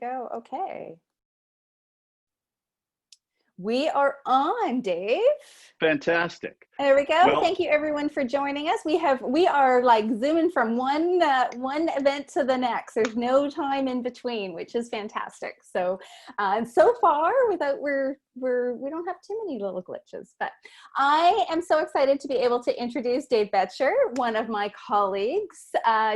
we go. Okay. We are on, Dave. Fantastic. There we go. Well, Thank you everyone for joining us. We are like zooming from one event to the next. There's no time in between, which is fantastic. So so far we don't have too many little glitches, but I am so excited to be able to introduce Dave Betcher, one of my colleagues.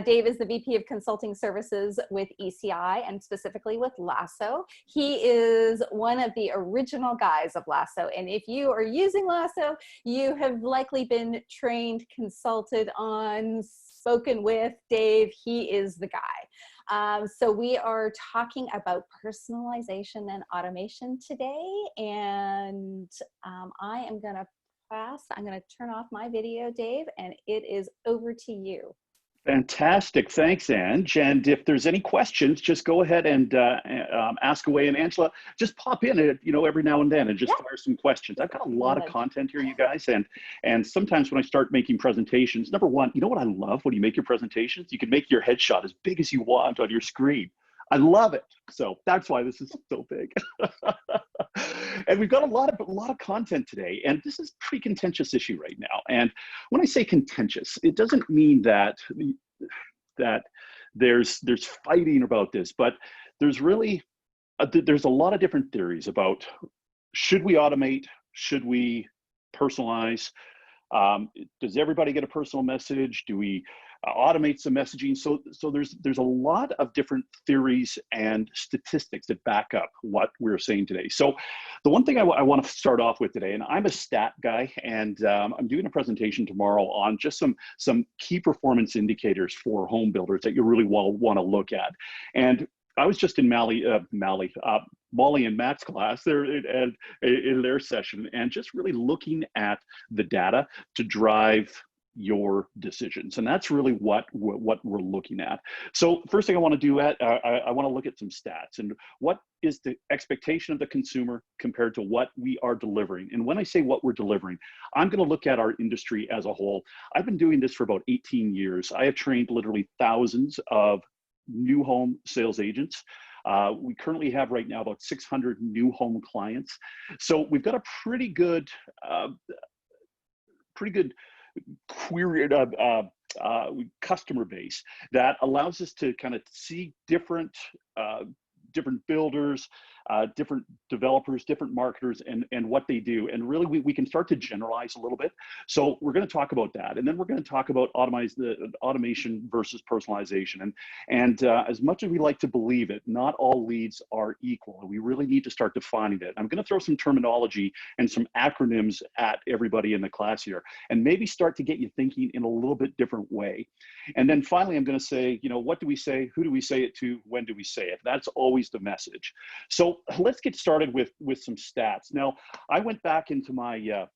Dave is the VP of Consulting Services with ECI and specifically with Lasso. He is one of the original guys of Lasso, and if you are using Lasso, you have likely been trained, consulted on, spoken with Dave. He is the guy. So we are talking about personalization and automation today. And I am going to turn off my video, Dave, and it is over to you. fantastic. Thanks, Ange. And if there's any questions, just go ahead and ask away. And Angela, just pop in, every now and then and just fire some questions. I've got a lot of content here, you guys. And sometimes when I start making presentations, number one, you know what I love when you make your presentations? You can make your headshot as big as you want on your screen. I love it. So that's why this is so big. And we've got a lot of content today, and this is a pretty contentious issue right now. And when I say contentious, it doesn't mean that there's fighting about this, but there's really there's a lot of different theories about should we automate, should we personalize, does everybody get a personal message, do we automate some messaging? So there's a lot of different theories and statistics that back up what we're saying today. So the one thing I want to start off with today, and I'm a stat guy, and I'm doing a presentation tomorrow on just some key performance indicators for home builders that you really want to look at. And I was just in Molly and Matt's class there and in their session, and just really looking at the data to drive your decisions. And that's really what we're looking at. So first thing I want to do I want to look at some stats and what is the expectation of the consumer compared to what we are delivering. And when I say what we're delivering, I'm going to look at our industry as a whole. I've been doing this for about 18 years. I have trained literally thousands of new home sales agents. We currently have right now about 600 new home clients. So we've got a pretty good query customer base that allows us to kind of see different builders, different developers, different marketers, and what they do. And really, we can start to generalize a little bit. So we're going to talk about that. And then we're going to talk about automation versus personalization. And as much as we like to believe it, not all leads are equal. We really need to start defining it. I'm going to throw some terminology and some acronyms at everybody in the class here, and maybe start to get you thinking in a little bit different way. And then finally, I'm going to say, what do we say? Who do we say it to? When do we say it? That's always the message. So let's get started with some stats. Now, I went back into my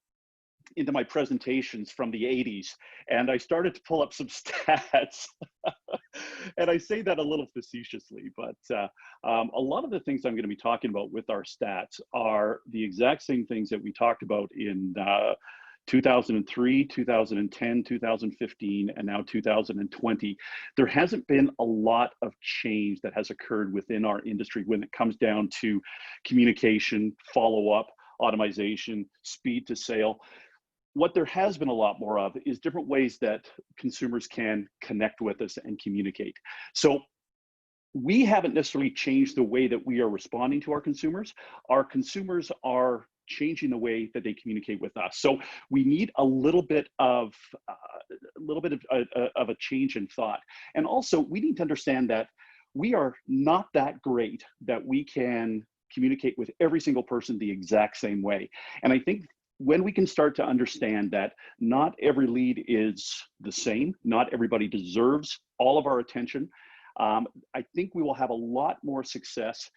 presentations from the 80s, and I started to pull up some stats. And I say that a little facetiously, but a lot of the things I'm going to be talking about with our stats are the exact same things that we talked about in 2003, 2010, 2015, and now 2020. There hasn't been a lot of change that has occurred within our industry when it comes down to communication, follow-up, automation, speed to sale. What there has been a lot more of is different ways that consumers can connect with us and communicate. So we haven't necessarily changed the way that we are responding to our consumers. Our consumers are changing the way that they communicate with us. So we need a little bit of a change in thought. And also we need to understand that we are not that great that we can communicate with every single person the exact same way. And I think when we can start to understand that not every lead is the same, not everybody deserves all of our attention, I think we will have a lot more success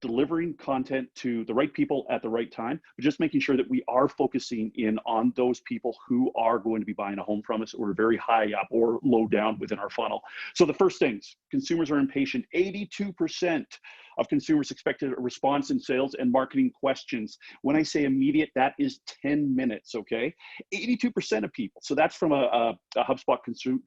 delivering content to the right people at the right time, but just making sure that we are focusing in on those people who are going to be buying a home from us or very high up or low down within our funnel. So the first things, consumers are impatient. 82% of consumers expected a response in sales and marketing questions. When I say immediate, that is 10 minutes, okay? 82% of people. So that's from a HubSpot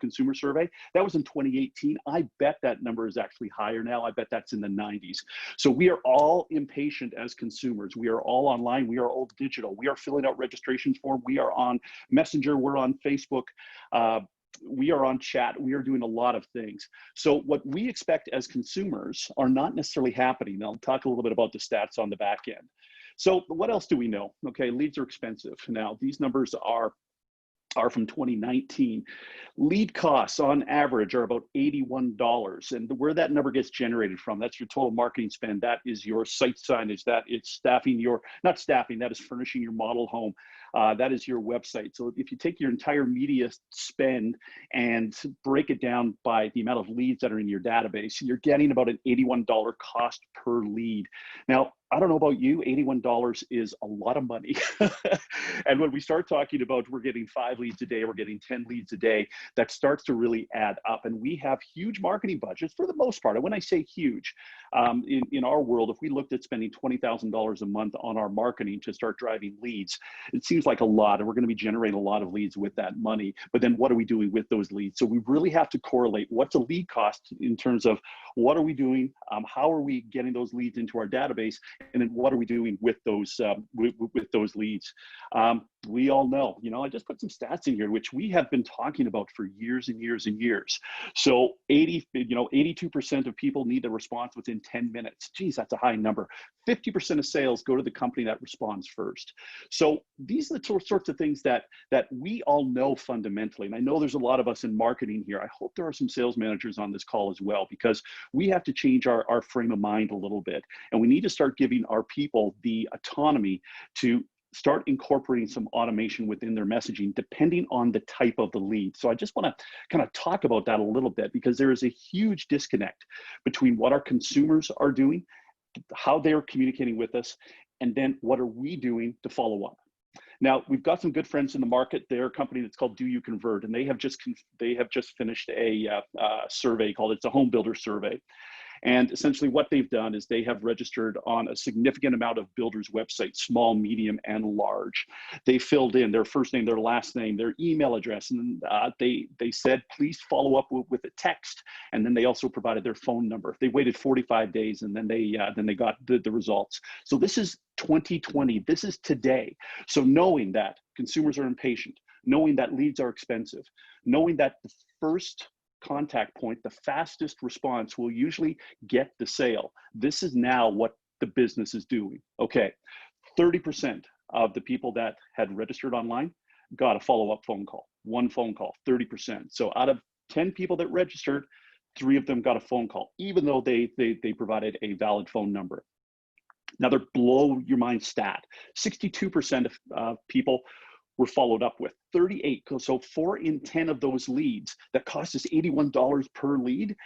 consumer survey. That was in 2018. I bet that number is actually higher now. I bet that's in the 90s. So we are all impatient as consumers. We are all online. We are all digital. We are filling out registrations form. We are on Messenger. We're on Facebook. We are on chat. We are doing a lot of things. So what we expect as consumers are not necessarily happening. I'll talk a little bit about the stats on the back end. So what else do we know? Okay, leads are expensive. Now, these numbers are from 2019. Lead costs on average are about $81. And where that number gets generated from, that's your total marketing spend. That is your site signage, that is staffing your, not staffing, that is furnishing your model home. That is your website. So if you take your entire media spend and break it down by the amount of leads that are in your database, you're getting about an $81 cost per lead. Now, I don't know about you, $81 is a lot of money. And when we start talking about we're getting 5 leads a day, we're getting 10 leads a day, that starts to really add up. And we have huge marketing budgets for the most part. And when I say huge, in our world, if we looked at spending $20,000 a month on our marketing to start driving leads, it seems like a lot, and we're going to be generating a lot of leads with that money. But then what are we doing with those leads? So we really have to correlate what's a lead cost in terms of what are we doing, how are we getting those leads into our database, and then what are we doing with those leads? We all know, I just put some stats in here, which we have been talking about for years and years and years. So 82% of people need a response within 10 minutes. Geez, that's a high number. 50% of sales go to the company that responds first. So these are the sorts of things that we all know fundamentally. And I know there's a lot of us in marketing here. I hope there are some sales managers on this call as well, because we have to change our frame of mind a little bit. And we need to start giving our people the autonomy to start incorporating some automation within their messaging, depending on the type of the lead. So I just want to kind of talk about that a little bit, because there is a huge disconnect between what our consumers are doing, how they're communicating with us, and then what are we doing to follow up. Now, we've got some good friends in the market. They're a company that's called Do You Convert, and they have just finished a survey called, it's a Homebuilder Survey. And essentially what they've done is they have registered on a significant amount of builders' websites, small, medium, and large. They filled in their first name, their last name, their email address, and they said, please follow up with a text. And then they also provided their phone number. They waited 45 days, and then they got the results. So this is 2020. This is today. So knowing that consumers are impatient, knowing that leads are expensive, knowing that the first contact point, the fastest response will usually get the sale. This is now what the business is doing. Okay, 30% of the people that had registered online got a follow-up phone call, one phone call, 30%. So out of 10 people that registered, 3 of them got a phone call, even though they provided a valid phone number. Another blow your mind stat, 62% of people were followed up with. 38, so 4 in 10 of those leads that cost us $81 per lead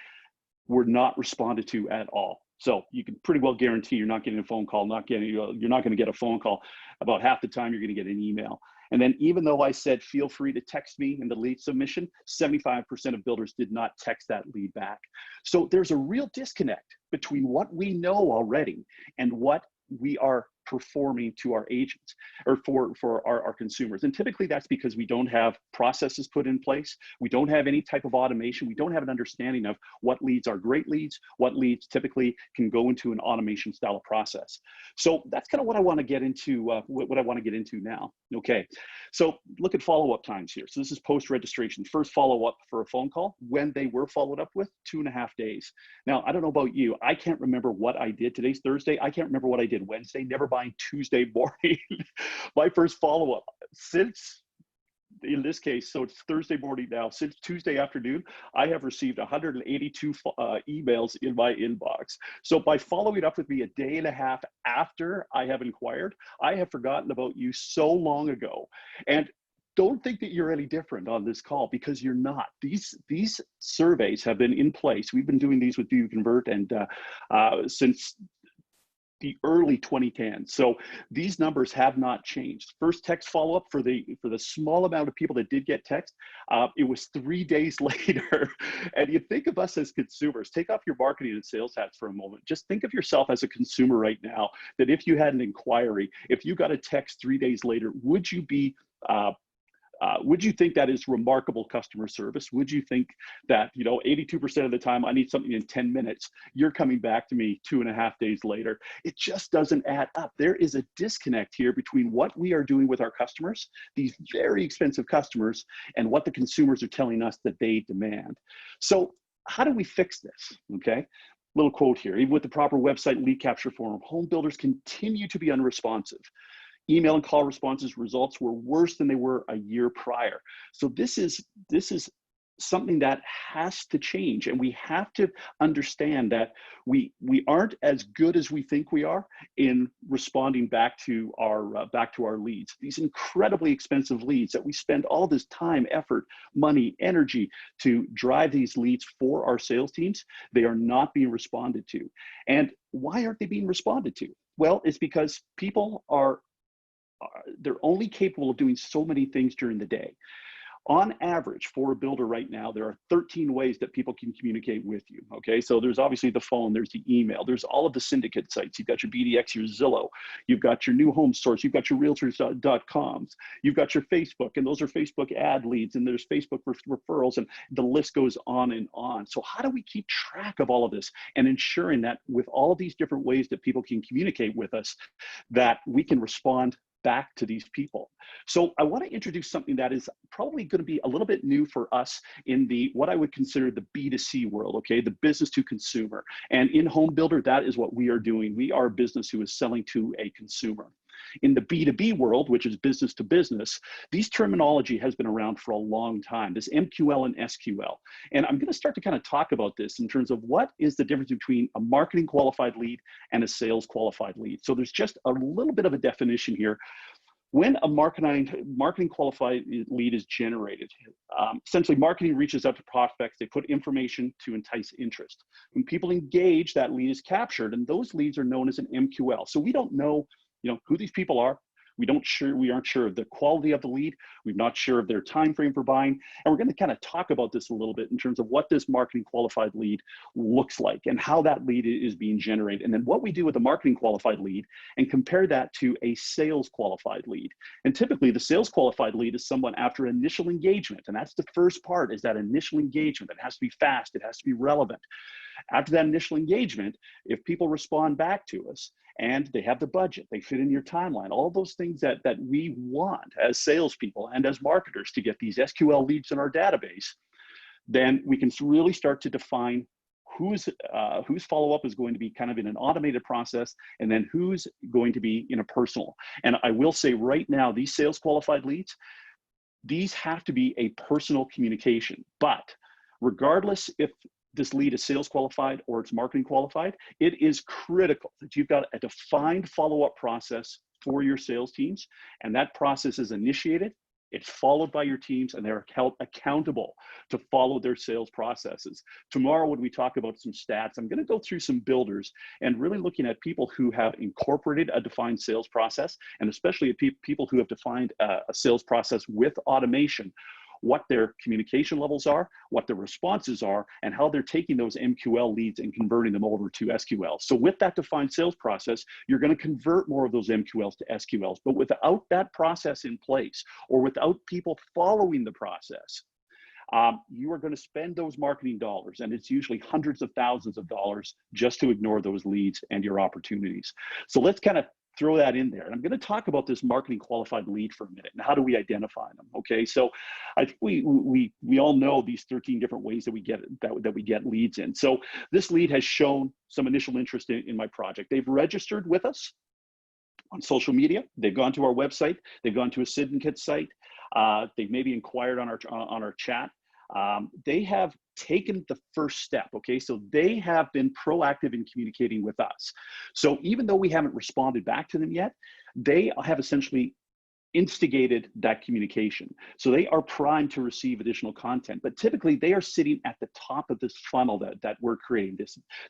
were not responded to at all. So you can pretty well guarantee you're not getting a phone call, you're not going to get a phone call. About half the time you're going to get an email. And then even though I said, feel free to text me in the lead submission, 75% of builders did not text that lead back. So there's a real disconnect between what we know already and what we are performing to our agents or for our consumers. And typically that's because we don't have processes put in place. We don't have any type of automation. We don't have an understanding of what leads are great leads, what leads typically can go into an automation style of process. So that's kind of what I want to get into, what I want to get into now. Okay, so look at follow-up times here. So this is post-registration. First follow-up for a phone call, when they were followed up with, 2.5 days. Now, I don't know about you. I can't remember what I did. Today's Thursday. I can't remember what I did Wednesday. Never mind Tuesday morning. My first follow-up since, in this case, so it's Thursday morning now, since Tuesday afternoon, I have received 182 emails in my inbox. So by following up with me a day and a half after I have inquired, I have forgotten about you so long ago. And don't think that you're any different on this call, because you're not. These surveys have been in place. We've been doing these with Do You Convert and since the early 2010s. So these numbers have not changed. First text follow-up for the small amount of people that did get text, it was 3 days later. And you think of us as consumers, take off your marketing and sales hats for a moment. Just think of yourself as a consumer right now, that if you had an inquiry, if you got a text 3 days later, would you think that is remarkable customer service? Would you think that, 82% of the time I need something in 10 minutes, you're coming back to me 2.5 days later? It just doesn't add up. There is a disconnect here between what we are doing with our customers, these very expensive customers, and what the consumers are telling us that they demand. So how do we fix this? Okay. Little quote here: even with the proper website lead capture form, home builders continue to be unresponsive. Email and call responses results were worse than they were a year prior. So this is something that has to change, and we have to understand that we aren't as good as we think we are in responding back to our leads. These incredibly expensive leads that we spend all this time, effort, money, energy to drive these leads for our sales teams, they are not being responded to. And why aren't they being responded to? Well, it's because people they're only capable of doing so many things during the day. On average, for a builder right now, there are 13 ways that people can communicate with you, okay? So there's obviously the phone, there's the email, there's all of the syndicate sites. You've got your BDX, your Zillow, you've got your new home source, you've got your realtors.coms, you've got your Facebook, and those are Facebook ad leads, and there's Facebook referrals, and the list goes on and on. So how do we keep track of all of this and ensuring that with all of these different ways that people can communicate with us, that we can respond back to these people? So I want to introduce something that is probably going to be a little bit new for us in what I would consider the B2C world, okay, the business to consumer. And in Homebuilder, that is what we are doing. We are a business who is selling to a consumer. In the B2B world, which is business to business, these terminology has been around for a long time, this MQL and SQL. And I'm going to start to kind of talk about this in terms of what is the difference between a marketing qualified lead and a sales qualified lead. So there's just a little bit of a definition here. When a marketing qualified lead is generated, essentially marketing reaches out to prospects, they put information to entice interest. When people engage, that lead is captured, and those leads are known as an MQL. So we don't know who these people are. We aren't sure of the quality of the lead. We're not sure of their time frame for buying. And we're going to kind of talk about this a little bit in terms of what this marketing qualified lead looks like and how that lead is being generated. And then what we do with a marketing qualified lead and compare that to a sales qualified lead. And typically the sales qualified lead is someone after initial engagement. And that's the first part, is that initial engagement. It has to be fast. It has to be relevant. After that initial engagement, if people respond back to us and they have the budget, they fit in your timeline, all those things that we want as salespeople and as marketers to get these SQL leads in our database, then we can really start to define whose follow-up is going to be kind of in an automated process, and then who's going to be in a personal. And I will say right now, these sales qualified leads, these have to be a personal communication. But regardless if this lead is sales qualified or it's marketing qualified, it is critical that you've got a defined follow-up process for your sales teams. And that process is initiated, it's followed by your teams, and they're held accountable to follow their sales processes. Tomorrow, when we talk about some stats, I'm going to go through some builders and really looking at people who have incorporated a defined sales process, and especially people who have defined a sales process with automation, what their communication levels are, what the responses are, and how they're taking those MQL leads and converting them over to SQL. So with that defined sales process, you're going to convert more of those MQLs to SQLs. But without that process in place, or without people following the process, you are going to spend those marketing dollars, and it's usually hundreds of thousands of dollars just to ignore those leads and your opportunities. So let's kind of throw that in there. And I'm going to talk about this marketing qualified lead for a minute and how do we identify them. Okay, so I think we all know these 13 different ways that we get leads in. So this lead has shown some initial interest in my project. They've registered with us on social media. They've gone to our website. They've gone to a Syndicate site. They've maybe inquired on our chat. They have taken the first step, okay? So they have been proactive in communicating with us. So even though we haven't responded back to them yet, they have essentially instigated that communication. So they are primed to receive additional content, but typically they are sitting at the top of this funnel that we're creating,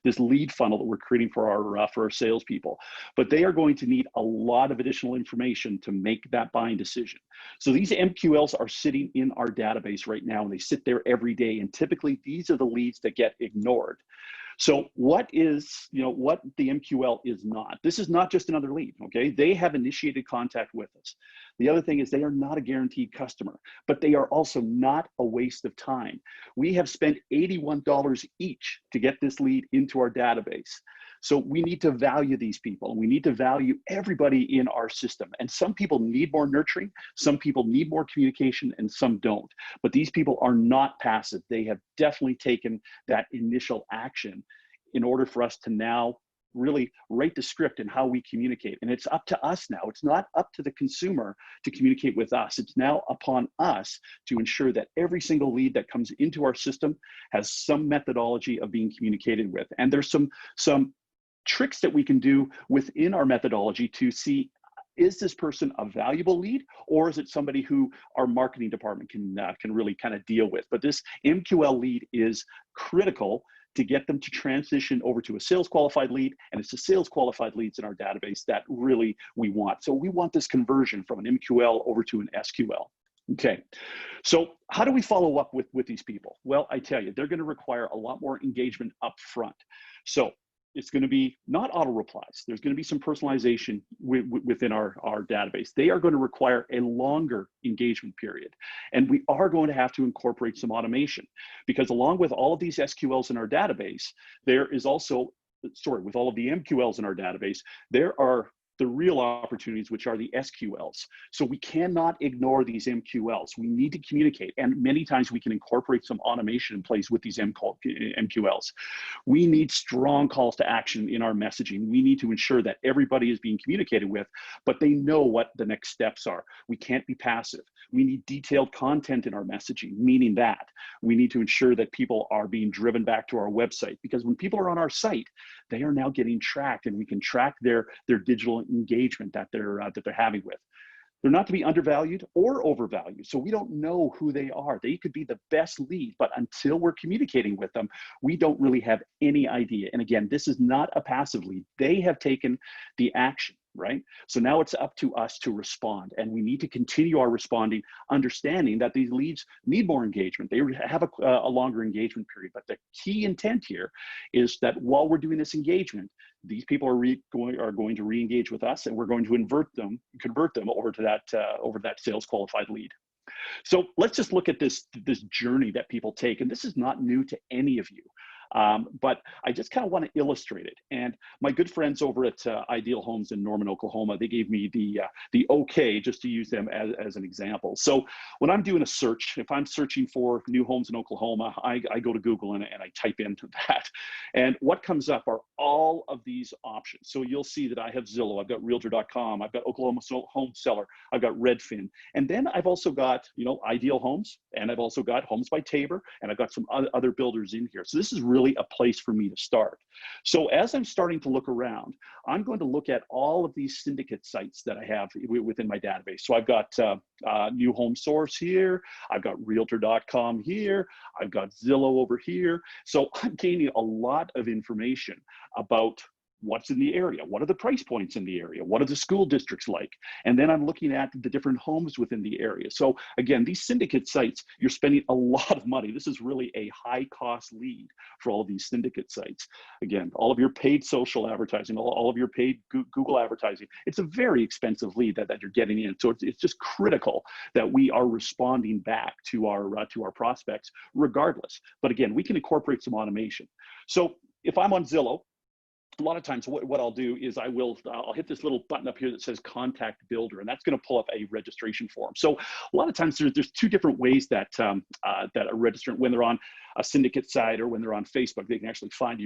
this lead funnel that we're creating for our salespeople. But they are going to need a lot of additional information to make that buying decision. So these MQLs are sitting in our database right now, and they sit there every day. And typically these are the leads that get ignored. So what the MQL is not? This is not just another lead, okay? They have initiated contact with us. The other thing is they are not a guaranteed customer, but they are also not a waste of time. We have spent $81 each to get this lead into our database. So we need to value these people, and we need to value everybody in our system. And some people need more nurturing, some people need more communication, and some don't. But these people are not passive. They have definitely taken that initial action in order for us to now really write the script and how we communicate. And it's up to us now. It's not up to the consumer to communicate with us. It's now upon us to ensure that every single lead that comes into our system has some methodology of being communicated with. And there's some tricks that we can do within our methodology to see, is this person a valuable lead, or is it somebody who our marketing department can really kind of deal with? But this MQL lead is critical to get them to transition over to a sales qualified lead, and it's the sales qualified leads in our database that really we want. So we want this conversion from an MQL over to an SQL. Okay, so how do we follow up with these people? Well, I tell you, they're going to require a lot more engagement up front. So it's going to be not auto replies. There's going to be some personalization within our database. They are going to require a longer engagement period. And we are going to have to incorporate some automation, because along with all of these SQLs in our database, there is also, with all of the MQLs in our database, there are the real opportunities, which are the SQLs. So we cannot ignore these MQLs. We need to communicate. And many times we can incorporate some automation in place with these MQLs. We need strong calls to action in our messaging. We need to ensure that everybody is being communicated with, but they know what the next steps are. We can't be passive. We need detailed content in our messaging, meaning that we need to ensure that people are being driven back to our website, because when people are on our site, they are now getting tracked, and we can track their digital engagement that they're having with. They're not to be undervalued or overvalued. So we don't know who they are. They could be the best lead, but until we're communicating with them, we don't really have any idea. And again, this is not a passive lead. They have taken the action, right? So now it's up to us to respond, and we need to continue our responding, understanding that these leads need more engagement. They have a longer engagement period, but the key intent here is that while we're doing this engagement, these people are going to re-engage with us, and we're going to convert them over to that sales qualified lead. So let's just look at this journey that people take, and this is not new to any of you. But I just kind of want to illustrate it. And my good friends over at Ideal Homes in Norman, Oklahoma, they gave me the okay just to use them as an example. So when I'm doing a search, if I'm searching for new homes in Oklahoma, I go to Google and I type into that. And what comes up are all of these options. So you'll see that I have Zillow, I've got Realtor.com, I've got Oklahoma Home Seller, I've got Redfin. And then I've also got, Ideal Homes, and I've also got Homes by Tabor, and I've got some other builders in here. So this is really a place for me to start. So as I'm starting to look around, I'm going to look at all of these syndicate sites that I have within my database. So I've got New Home Source here, I've got Realtor.com here, I've got Zillow over here. So I'm gaining a lot of information about what's in the area, what are the price points in the area, what are the school districts like, and then I'm looking at the different homes within the area. So again, these syndicate sites, you're spending a lot of money. This is really a high cost lead for all of these syndicate sites. Again, all of your paid social advertising, all of your paid Google advertising, it's a very expensive lead that you're getting in. So it's just critical that we are responding back to our prospects regardless. But again, we can incorporate some automation. So if I'm on Zillow, a lot of times what I'll do is I'll hit this little button up here that says Contact Builder, and that's going to pull up a registration form. So a lot of times there's two different ways that that a registrant, when they're on a syndicate site or when they're on Facebook, they can actually find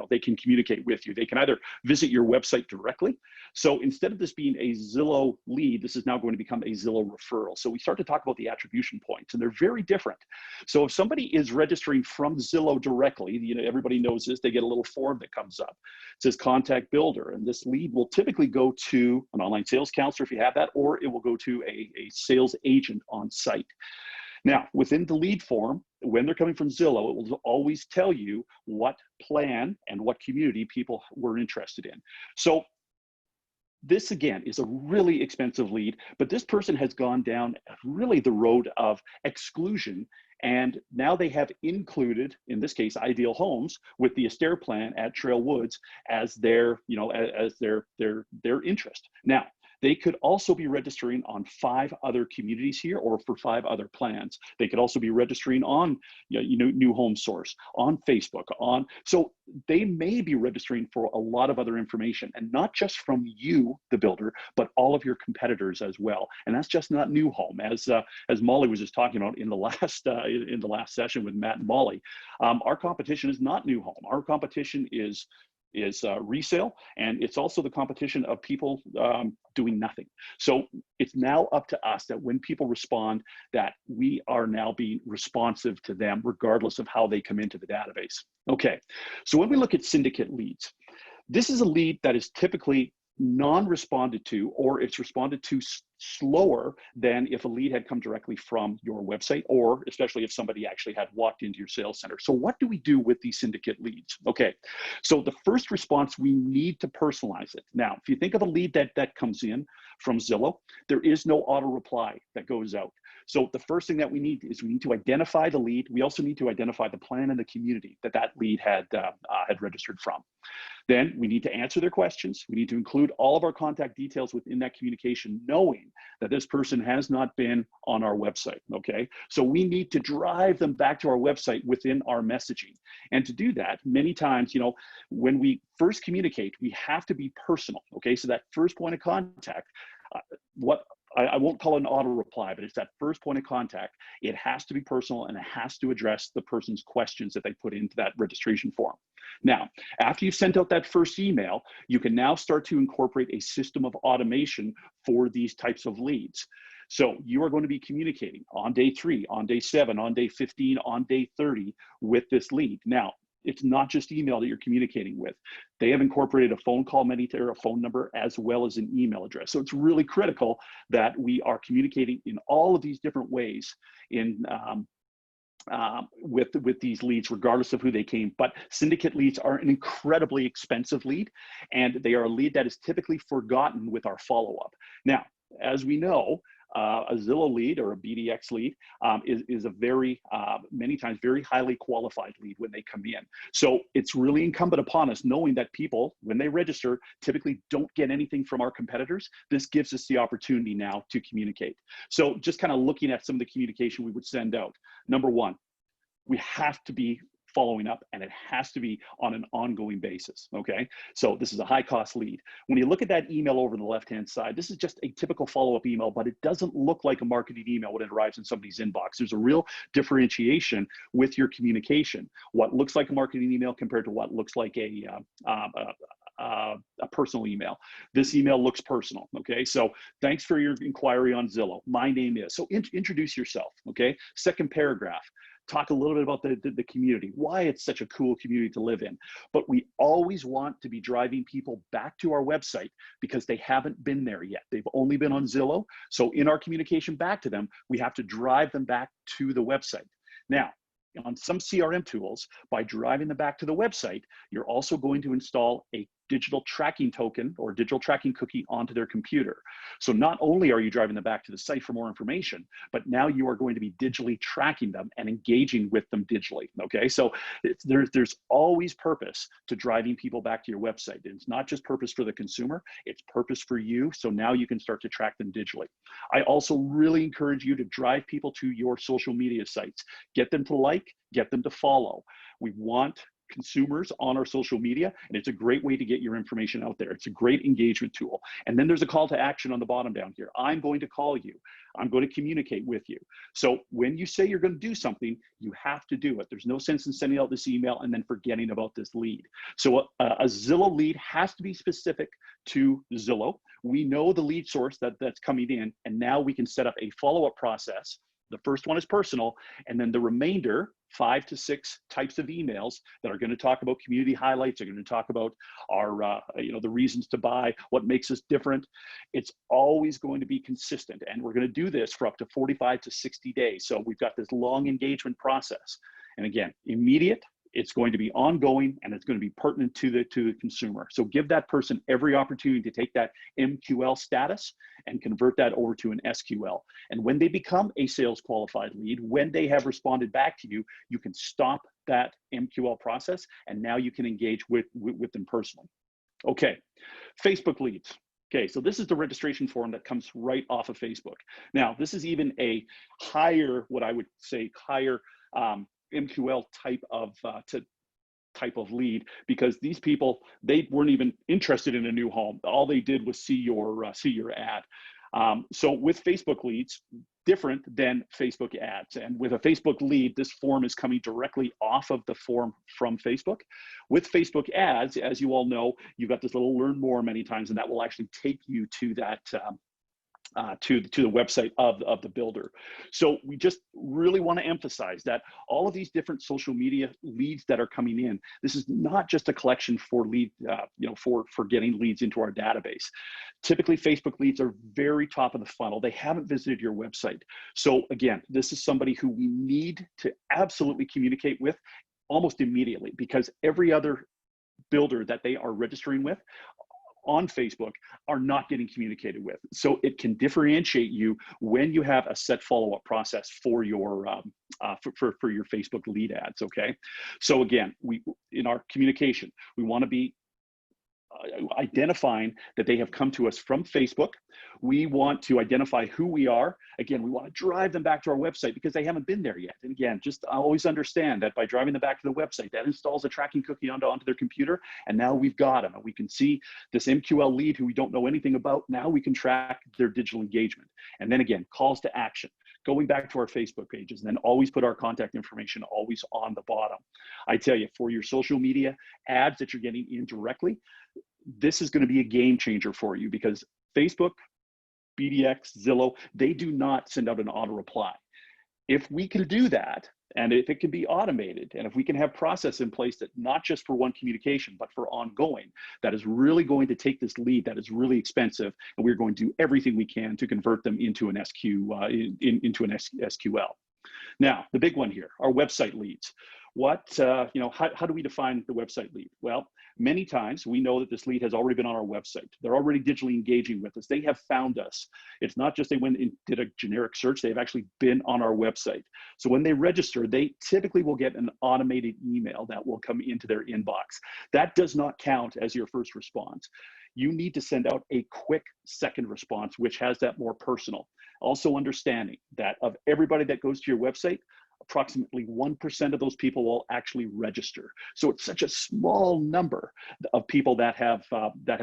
they can communicate with you. They can either visit your website directly. So instead of this being a Zillow lead, this is now going to become a Zillow referral. So we start to talk about the attribution points, and they're very different. So if somebody is registering from Zillow directly, everybody knows this, they get a little form that comes up. It says contact builder, and this lead will typically go to an online sales counselor if you have that, or it will go to a sales agent on site. Now, within the lead form, when they're coming from Zillow, it will always tell you what plan and what community people were interested in. So this, again, is a really expensive lead, but this person has gone down really the road of exclusion. And now they have included, in this case, Ideal Homes with the Astaire plan at Trail Woods as their, as their interest. Now, they could also be registering on 5 other communities here, or for 5 other plans. They could also be registering on, New Home Source, on Facebook, so they may be registering for a lot of other information, and not just from you, the builder, but all of your competitors as well. And that's just not New Home, as Molly was just talking about in the last session with Matt and Molly. Our competition is not New Home. Our competition is resale, and it's also the competition of people doing nothing. So it's now up to us that when people respond, that we are now being responsive to them regardless of how they come into the database. Okay, so when we look at syndicate leads, this is a lead that is typically non-responded to, or it's responded to slower than if a lead had come directly from your website, or especially if somebody actually had walked into your sales center. So what do we do with these syndicate leads? Okay, so the first response, we need to personalize it. Now, if you think of a lead that comes in from Zillow, there is no auto reply that goes out. So the first thing that we need is we need to identify the lead. We also need to identify the plan and the community that lead had registered from. Then we need to answer their questions. We need to include all of our contact details within that communication, knowing that this person has not been on our website, okay? So we need to drive them back to our website within our messaging. And to do that, many times, when we first communicate, we have to be personal, okay? So that first point of contact, I won't call it an auto reply, but it's that first point of contact. It has to be personal, and it has to address the person's questions that they put into that registration form. Now, after you've sent out that first email, you can now start to incorporate a system of automation for these types of leads. So you are going to be communicating on day 3, on day 7, on day 15, on day 30 with this lead. Now, it's not just email that you're communicating with. They have incorporated a phone call or a phone number as well as an email address. So it's really critical that we are communicating in all of these different ways with these leads, regardless of who they came. But syndicate leads are an incredibly expensive lead, and they are a lead that is typically forgotten with our follow-up. Now, as we know, a Zillow lead or a BDX lead is a many times very highly qualified lead when they come in. So it's really incumbent upon us, knowing that people, when they register, typically don't get anything from our competitors. This gives us the opportunity now to communicate. So just kind of looking at some of the communication we would send out. Number 1, we have to be following up, and it has to be on an ongoing basis, okay? So this is a high cost lead. When you look at that email over the left-hand side, this is just a typical follow-up email, but it doesn't look like a marketing email when it arrives in somebody's inbox. There's a real differentiation with your communication. What looks like a marketing email compared to what looks like a personal email. This email looks personal, okay? So thanks for your inquiry on Zillow. My name is, so introduce yourself, okay? Second paragraph, talk a little bit about the community, why it's such a cool community to live in. But we always want to be driving people back to our website because they haven't been there yet. They've only been on Zillow. So in our communication back to them, we have to drive them back to the website. Now, on some CRM tools, by driving them back to the website, you're also going to install a digital tracking token or digital tracking cookie onto their computer. So not only are you driving them back to the site for more information, but now you are going to be digitally tracking them and engaging with them digitally, okay? So there's always purpose to driving people back to your website. It's not just purpose for the consumer, it's purpose for you, so now you can start to track them digitally. I also really encourage you to drive people to your social media sites. Get them to like, get them to follow. We want consumers on our social media, and it's a great way to get your information out there. It's a great engagement tool. And then there's a call to action on the bottom down here. I'm going to call you. I'm going to communicate with you. So when you say you're going to do something, you have to do it. There's no sense in sending out this email and then forgetting about this lead. So a Zillow lead has to be specific to Zillow. We know the lead source that's coming in, and now we can set up a follow-up process. The first one is personal, and then the remainder, 5 to 6 types of emails that are going to talk about community highlights, are going to talk about our, the reasons to buy, what makes us different. It's always going to be consistent, and we're going to do this for up to 45 to 60 days. So we've got this long engagement process. And again, immediate, it's going to be ongoing, and it's going to be pertinent to the consumer. So give that person every opportunity to take that MQL status and convert that over to an SQL. And when they become a sales qualified lead, when they have responded back to you, you can stop that MQL process, and now you can engage with them personally. Okay, Facebook leads. Okay, so this is the registration form that comes right off of Facebook. Now, this is even a higher, what I would say, higher MQL type of lead, because these people, they weren't even interested in a new home. All they did was see your ad. So with Facebook leads, different than Facebook ads. And with a Facebook lead, this form is coming directly off of the form from Facebook. With Facebook ads, as you all know, you've got this little learn more many times, and that will actually take you to that to the website of the builder. So we just really want to emphasize that all of these different social media leads that are coming in, this is not just a collection for lead, for getting leads into our database. Typically, Facebook leads are very top of the funnel. They haven't visited your website. So again, this is somebody who we need to absolutely communicate with almost immediately, because every other builder that they are registering with on Facebook are not getting communicated with. So it can differentiate you when you have a set follow-up process for your for your Facebook lead ads. Okay, so again, in our communication, we want to be identifying that they have come to us from Facebook. We want to identify who we are. Again, we want to drive them back to our website because they haven't been there yet. And again, just always understand that by driving them back to the website, that installs a tracking cookie onto their computer. And now we've got them. And we can see this MQL lead who we don't know anything about. Now we can track their digital engagement. And then again, calls to action, going back to our Facebook pages, and then always put our contact information always on the bottom. I tell you, for your social media ads that you're getting in directly, this is going to be a game changer for you, because Facebook, BDX, Zillow, they do not send out an auto reply. If we can do that, and if it can be automated, and if we can have process in place that not just for one communication, but for ongoing, that is really going to take this lead that is really expensive, and we're going to do everything we can to convert them into an into an SQL. Now, the big one here, our website leads. How do we define the website lead? Well, many times we know that this lead has already been on our website. They're already digitally engaging with us. They have found us. It's not just they went and did a generic search, they've actually been on our website. So when they register, they typically will get an automated email that will come into their inbox. That does not count as your first response. You need to send out a quick second response, which has that more personal. Also understanding that of everybody that goes to your website, approximately 1% of those people will actually register. So it's such a small number of people that have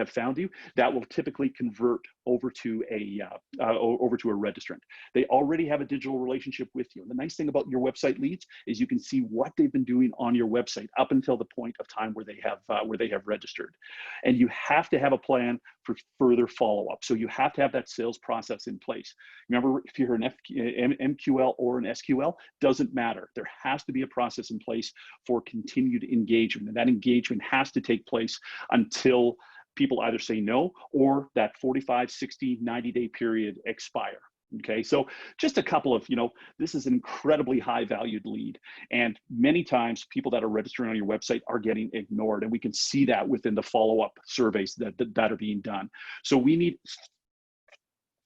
found you that will typically convert over to a registrant. They already have a digital relationship with you. And the nice thing about your website leads is you can see what they've been doing on your website up until the point of time where they have registered. And you have to have a plan for further follow-up. So you have to have that sales process in place. Remember, if you're an MQL or an SQL, doesn't matter. There has to be a process in place for continued engagement. And that engagement has to take place until people either say no or that 45, 60, 90-day period expire. Okay, so just a couple of, this is an incredibly high valued lead. And many times people that are registering on your website are getting ignored. And we can see that within the follow-up surveys that are being done. So we need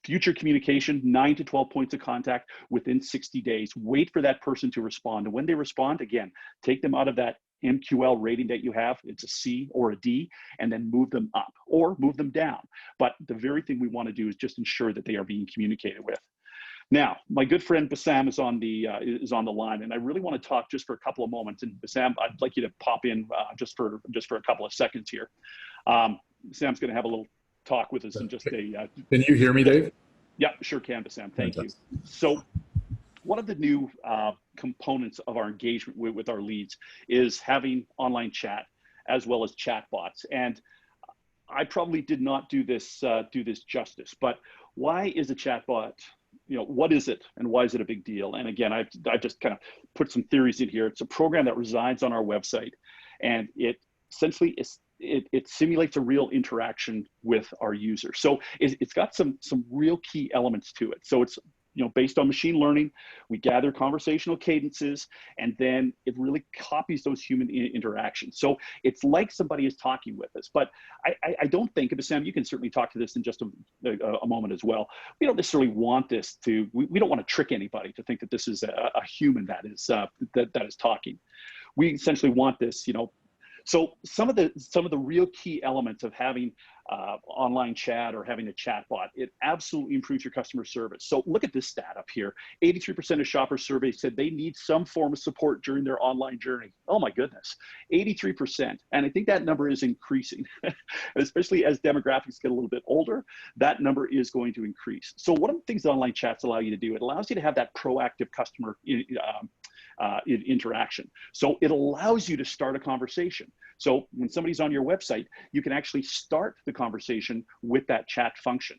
future communication, 9 to 12 points of contact within 60 days. Wait for that person to respond. And when they respond, again, take them out of that MQL rating that you have, it's a C or a D, and then move them up or move them down. But the very thing we want to do is just ensure that they are being communicated with. Now, my good friend Bassam is on the line, and I really want to talk just for a couple of moments. And Bassam, I'd like you to pop in just for a couple of seconds here. Sam's going to have a little talk with us in just a. Can you hear me, Dave? Yeah, sure can, Bassam. Thank you. So, one of the new components of our engagement with our leads is having online chat as well as chat bots. And I probably did not do this justice, but why is a chatbot, what is it and why is it a big deal? And again, I've just kind of put some theories in here. It's a program that resides on our website, and it essentially it simulates a real interaction with our users. So it's got some real key elements to it. So it's based on machine learning, we gather conversational cadences, and then it really copies those human interactions. So it's like somebody is talking with us. But I don't think, and Sam, you can certainly talk to this in just a moment as well. We don't necessarily want this to. We don't want to trick anybody to think that this is a human that is talking. We essentially want this, So some of the real key elements of having online chat or having a chat bot, it absolutely improves your customer service. So look at this stat up here. 83% of shoppers surveyed said they need some form of support during their online journey. Oh my goodness, 83%. And I think that number is increasing, especially as demographics get a little bit older, that number is going to increase. So one of the things that online chats allow you to do, it allows you to have that proactive customer interaction. So it allows you to start a conversation. So when somebody's on your website, you can actually start the conversation with that chat function.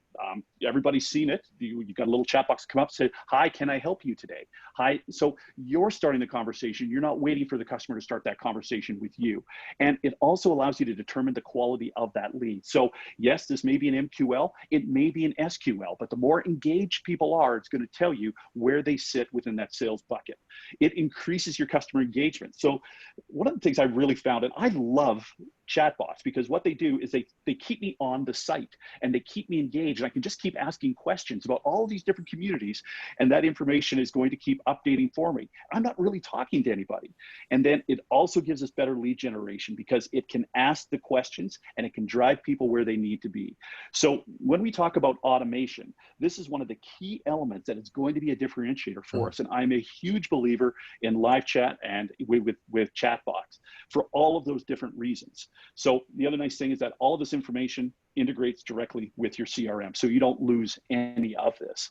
Everybody's seen it. You've got a little chat box come up, say, hi, can I help you today? Hi. So you're starting the conversation. You're not waiting for the customer to start that conversation with you. And it also allows you to determine the quality of that lead. So yes, this may be an MQL, it may be an SQL, but the more engaged people are, it's going to tell you where they sit within that sales bucket. It increases your customer engagement. So one of the things I really found, and I love chatbots, because what they do is they keep me on the site and they keep me engaged, and I can just keep asking questions about all of these different communities, and that information is going to keep updating for me. I'm not really talking to anybody. And then it also gives us better lead generation because it can ask the questions and it can drive people where they need to be. So when we talk about automation, this is one of the key elements that is going to be a differentiator for us. And I'm a huge believer in live chat and with chatbots for all of those different reasons. So the other nice thing is that all of this information integrates directly with your CRM, so you don't lose any of this.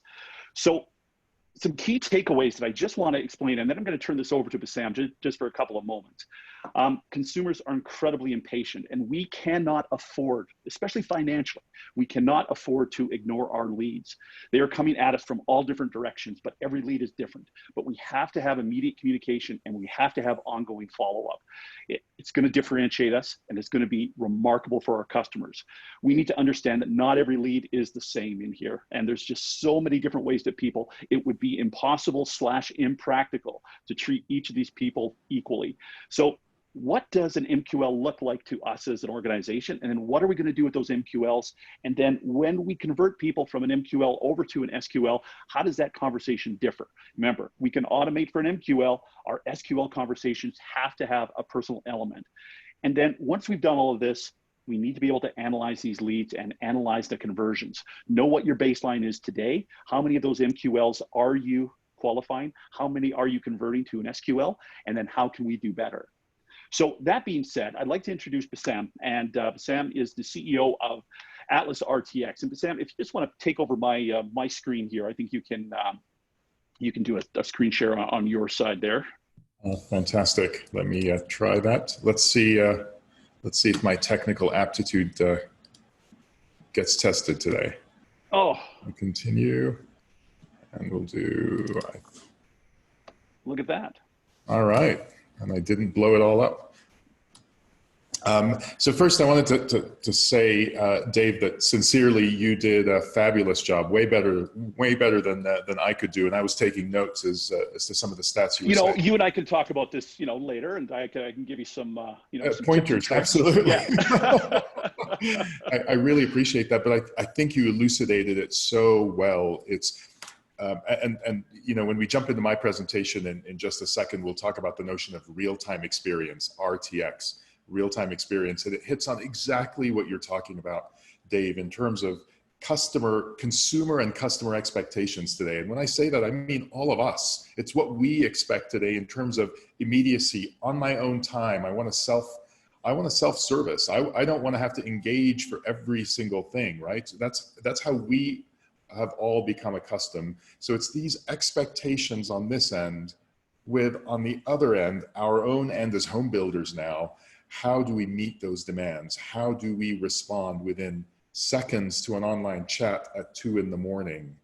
So some key takeaways that I just want to explain, and then I'm going to turn this over to Bassam just for a couple of moments. Consumers are incredibly impatient, and we cannot afford, especially financially, we cannot afford to ignore our leads. They are coming at us from all different directions, but every lead is different. But we have to have immediate communication, and we have to have ongoing follow-up. It's going to differentiate us, and it's going to be remarkable for our customers. We need to understand that not every lead is the same in here, and there's just so many different ways that it would be impossible / impractical to treat each of these people equally. So what does an MQL look like to us as an organization? And then what are we going to do with those MQLs? And then when we convert people from an MQL over to an SQL, how does that conversation differ? Remember, we can automate for an MQL. Our SQL conversations have to have a personal element. And then once we've done all of this, we need to be able to analyze these leads and analyze the conversions. Know what your baseline is today. How many of those MQLs are you qualifying? How many are you converting to an SQL? And then how can we do better? So that being said, I'd like to introduce Bassam, and Bassam is the CEO of Atlas RTX. And Bassam, if you just want to take over my my screen here, I think you can do a screen share on your side there. Fantastic. Let me try that. Let's see if my technical aptitude gets tested today. Oh, I'll continue, and we'll do. Look at that. All right. And I didn't blow it all up. So first I wanted to say, Dave, that sincerely you did a fabulous job, way better than I could do. And I was taking notes as to some of the stats you were saying. You and I can talk about this, later, and I can give you some, some pointers. Absolutely. Yeah. I really appreciate that, but I think you elucidated it so well. It's and when we jump into my presentation in just a second, we'll talk about the notion of real-time experience, RTX, real-time experience, and it hits on exactly what you're talking about, Dave, in terms of consumer and customer expectations today. And when I say that, I mean all of us. It's what we expect today in terms of immediacy, on my own time. I want to self-service. I don't want to have to engage for every single thing, right? That's how we have all become accustomed. So it's these expectations on this end, with on the other end, our own end as home builders now. How do we meet those demands? How do we respond within seconds to an online chat at 2 in the morning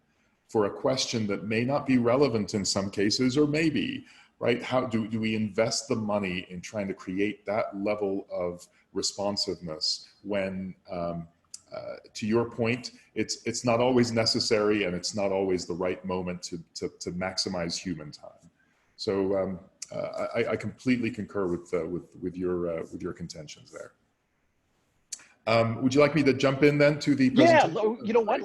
for a question that may not be relevant in some cases, or maybe, right? How do we invest the money in trying to create that level of responsiveness when, to your point, it's not always necessary, and it's not always the right moment to maximize human time. So I completely concur with your contentions there. Would you like me to jump in then to the presentation? Yeah, you know what?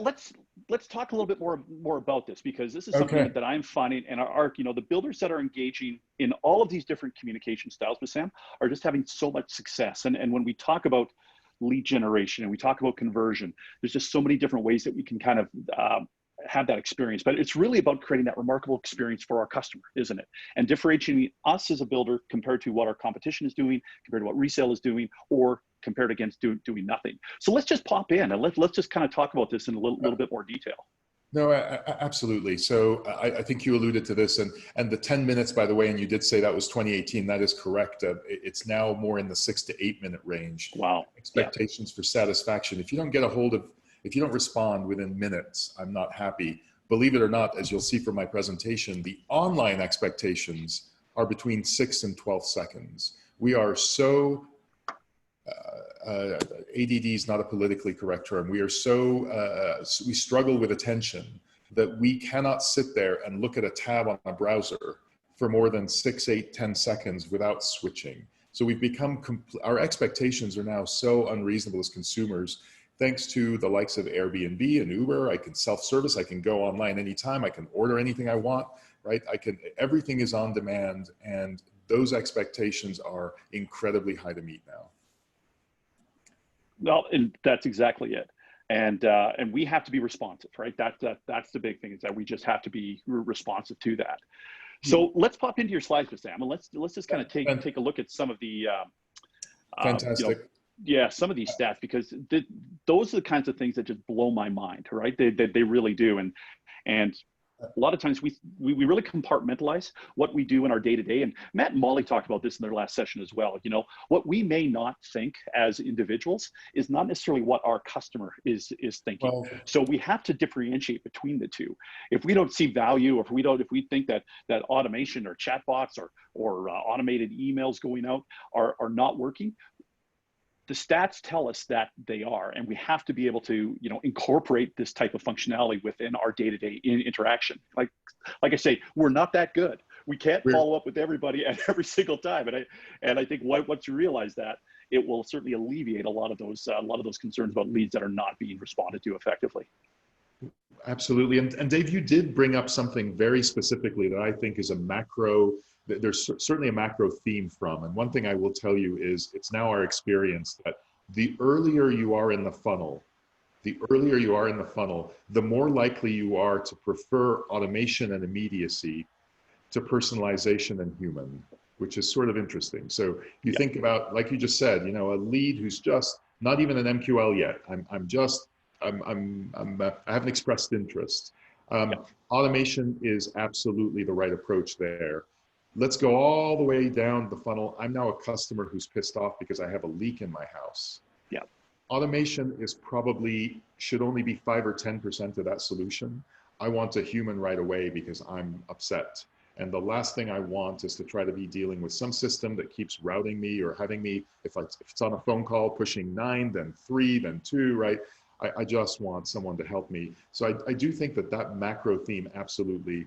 Let's talk a little bit more about this, because this is something that I'm finding, and the builders that are engaging in all of these different communication styles with Sam are just having so much success. And when we talk about lead generation and we talk about conversion, there's just so many different ways that we can kind of have that experience. But it's really about creating that remarkable experience for our customer, isn't it? And differentiating us as a builder compared to what our competition is doing, compared to what resale is doing, or compared against doing nothing. So let's just pop in and let's just kind of talk about this in a little bit more detail. No, absolutely. So I think you alluded to this, and the 10 minutes, by the way, and you did say that was 2018. That is correct. It's now more in the 6 to 8 minute range. Wow. Expectations for satisfaction. If you don't respond within minutes, I'm not happy. Believe it or not, as you'll see from my presentation, the online expectations are between 6 and 12 seconds. We are so, ADD is not a politically correct term. We are we struggle with attention that we cannot sit there and look at a tab on a browser for more than 6, 8, 10 seconds without switching. So we've become, our expectations are now so unreasonable as consumers. Thanks to the likes of Airbnb and Uber, I can self-service, I can go online anytime, I can order anything I want, right? Everything is on demand, and those expectations are incredibly high to meet now. Well, and that's exactly it. And we have to be responsive, right? That's the big thing, is that we just have to be responsive to that. So let's pop into your slides with Sam, and let's just kind of take a look at some of the fantastic. Some of these stats, because those are the kinds of things that just blow my mind, right? They really do. And a lot of times we really compartmentalize what we do in our day-to-day. And Matt and Molly talked about this in their last session as well. What we may not think as individuals is not necessarily what our customer is thinking. Well, so we have to differentiate between the two. If we don't see value, or if we think that automation or chatbots or automated emails going out are not working, the stats tell us that they are, and we have to be able to, incorporate this type of functionality within our day-to-day interaction. Like I say, we're not that good. We can't follow up with everybody at every single time. And I think once you realize that, it will certainly alleviate a lot of those concerns about leads that are not being responded to effectively. Absolutely. And Dave, you did bring up something very specifically that I think is a macro. There's certainly a macro theme from, and one thing I will tell you is it's now our experience that the earlier you are in the funnel, the more likely you are to prefer automation and immediacy to personalization and human, which is sort of interesting. So you think about, like you just said, a lead who's just not even an MQL yet. I haven't expressed interest. Automation is absolutely the right approach there. Let's go all the way down the funnel. I'm now a customer who's pissed off because I have a leak in my house. Yeah. Automation should only be 5 or 10% of that solution. I want a human right away because I'm upset. And the last thing I want is to try to be dealing with some system that keeps routing me or having me, if it's on a phone call, pushing 9, then 3, then 2, right? I just want someone to help me. So I do think that macro theme absolutely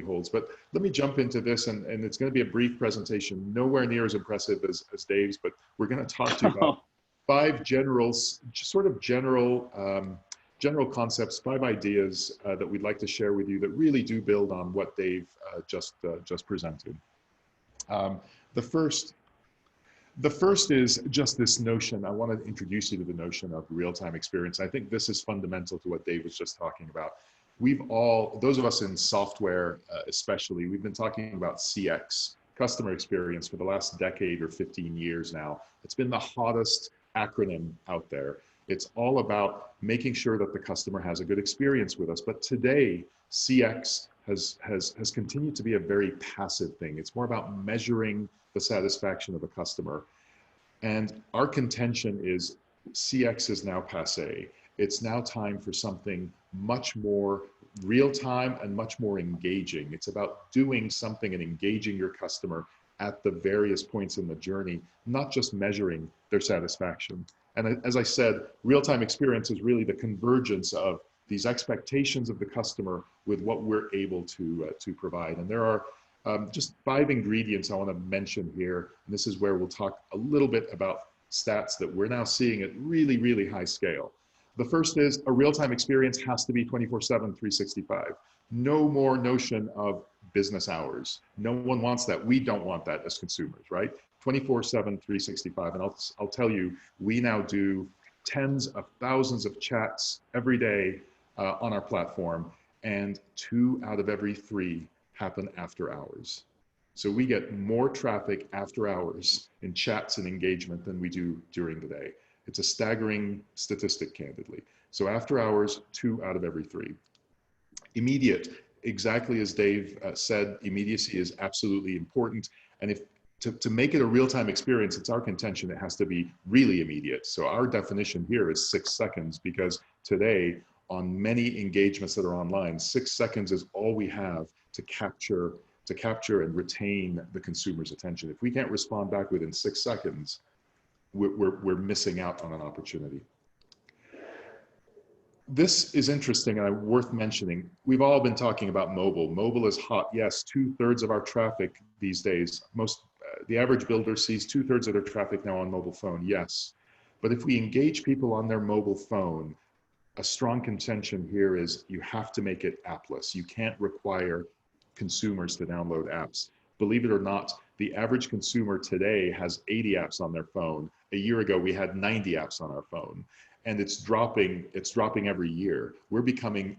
holds. But let me jump into this, and it's going to be a brief presentation, nowhere near as impressive as Dave's, but we're going to talk to you about 5 general concepts, 5 ideas that we'd like to share with you that really do build on what Dave just presented. The The first is just this notion. I want to introduce you to the notion of real-time experience. I think this is fundamental to what Dave was just talking about. We've all, those of us in software especially, we've been talking about CX, customer experience, for the last decade or 15 years now. It's been the hottest acronym out there. It's all about making sure that the customer has a good experience with us. But today, CX has continued to be a very passive thing. It's more about measuring the satisfaction of a customer. And our contention is CX is now passé. It's now time for something much more real-time and much more engaging. It's about doing something and engaging your customer at the various points in the journey, not just measuring their satisfaction. And as I said, real-time experience is really the convergence of these expectations of the customer with what we're able to provide. And there are just 5 ingredients I want to mention here. And this is where we'll talk a little bit about stats that we're now seeing at really, really high scale. The first is a real-time experience has to be 24/7, 365. No more notion of business hours. No one wants that. We don't want that as consumers, right? 24/7, 365. And I'll tell you, we now do tens of thousands of chats every day on our platform, and 2 out of every 3 happen after hours. So we get more traffic after hours in chats and engagement than we do during the day. It's a staggering statistic, candidly. So after hours, 2 out of every 3. Immediate, exactly as Dave said, immediacy is absolutely important. And if to make it a real-time experience, it's our contention it has to be really immediate. So our definition here is 6 seconds, because today, on many engagements that are online, 6 seconds is all we have to capture and retain the consumer's attention. If we can't respond back within 6 seconds, we're missing out on an opportunity. This is interesting and worth mentioning. We've all been talking about mobile. Mobile is hot. Yes, 2/3 of our traffic these days, the average builder sees 2/3 of their traffic now on mobile phone. Yes, but if we engage people on their mobile phone, a strong contention here is you have to make it appless. You can't require consumers to download apps. Believe it or not, the average consumer today has 80 apps on their phone. A year ago, we had 90 apps on our phone, and it's dropping every year. We're becoming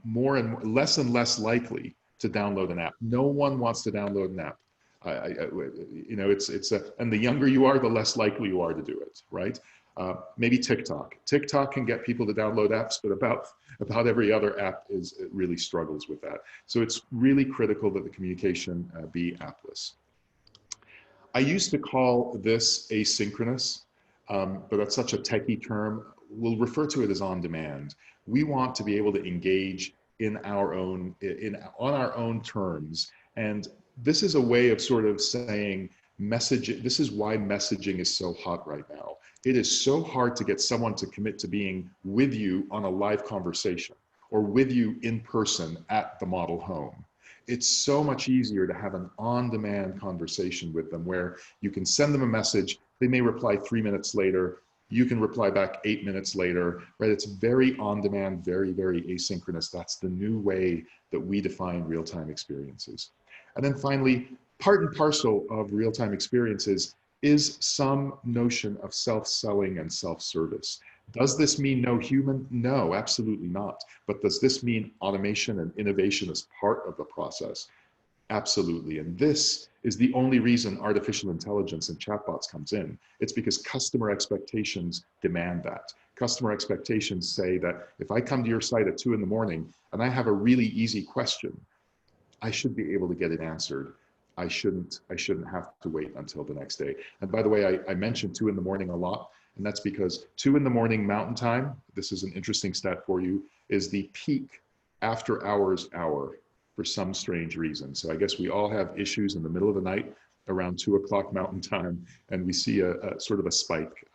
less and less likely to download an app. No one wants to download an app. And the younger you are, the less likely you are to do it, right? Maybe TikTok. TikTok can get people to download apps, but about every other app it really struggles with that. So it's really critical that the communication be appless. I used to call this asynchronous, but that's such a techie term. We'll refer to it as on demand. We want to be able to engage on our own terms. And this is a way of sort of saying messaging. This is why messaging is so hot right now. It is so hard to get someone to commit to being with you on a live conversation or with you in person at the model home. It's so much easier to have an on-demand conversation with them where you can send them a message. They may reply 3 minutes later. You can reply back 8 minutes later, right? It's very on-demand, very, very asynchronous. That's the new way that we define real-time experiences. And then finally, part and parcel of real-time experiences is some notion of self-selling and self-service. Does this mean no human? No, absolutely not. But does this mean automation and innovation as part of the process? Absolutely. And this is the only reason artificial intelligence and chatbots comes in. It's because customer expectations demand that. Customer expectations say that if I come to your site at 2 in the morning and I have a really easy question, I should be able to get it answered. I shouldn't have to wait until the next day. And by the way, I mentioned 2 in the morning a lot, and that's because 2 in the morning Mountain Time, this is an interesting stat for you, is the peak after hours hour for some strange reason. So I guess we all have issues in the middle of the night around 2 o'clock Mountain Time, and we see a sort of a spike